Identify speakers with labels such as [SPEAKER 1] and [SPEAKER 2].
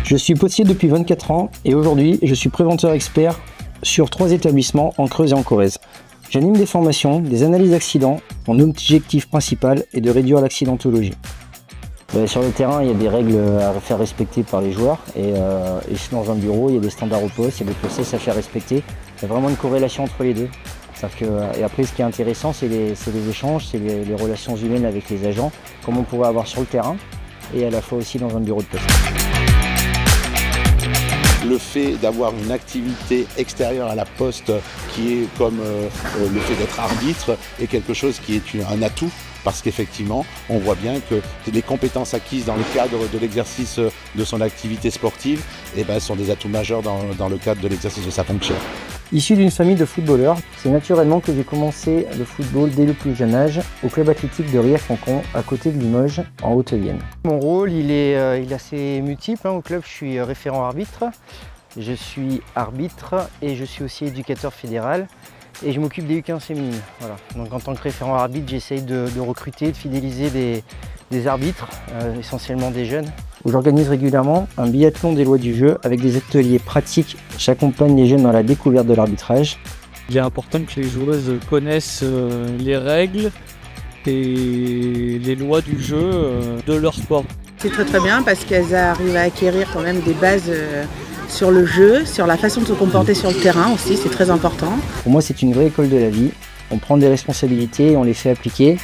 [SPEAKER 1] Je suis potier depuis 24 ans et aujourd'hui je suis préventeur expert sur 3 établissements en Creuse et en Corrèze. J'anime des formations, des analyses d'accidents. Mon objectif principal est de réduire l'accidentologie. Sur le terrain, il y a des règles à faire respecter par les joueurs et dans un bureau, il y a des standards au poste, il y a des process à faire respecter. Il y a vraiment une corrélation entre les deux. Et après, ce qui est intéressant, c'est les échanges, c'est les relations humaines avec les agents, comme on pourrait avoir sur le terrain et à la fois aussi dans un bureau de poste.
[SPEAKER 2] Le fait d'avoir une activité extérieure à la poste qui est comme le fait d'être arbitre est quelque chose qui est un atout parce qu'effectivement on voit bien que les compétences acquises dans le cadre de l'exercice de son activité sportive sont des atouts majeurs dans le cadre de l'exercice de sa fonction.
[SPEAKER 1] Issu d'une famille de footballeurs, c'est naturellement que j'ai commencé le football dès le plus jeune âge au club athlétique de Rieux-Fancon à côté de Limoges en Haute-Vienne. Mon rôle il est assez multiple. Au club je suis référent arbitre, je suis arbitre et je suis aussi éducateur fédéral et je m'occupe des U15 féminines. Voilà. Donc en tant que référent arbitre j'essaye de recruter, de fidéliser des arbitres, essentiellement des jeunes. J'organise régulièrement un biathlon des lois du jeu avec des ateliers pratiques. J'accompagne les jeunes dans la découverte de l'arbitrage.
[SPEAKER 3] Il est important que les joueuses connaissent les règles et les lois du jeu de leur sport.
[SPEAKER 4] C'est très bien parce qu'elles arrivent à acquérir quand même des bases sur le jeu, sur la façon de se comporter sur le terrain aussi, c'est très important.
[SPEAKER 1] Pour moi c'est une vraie école de la vie. On prend des responsabilités et on les fait appliquer.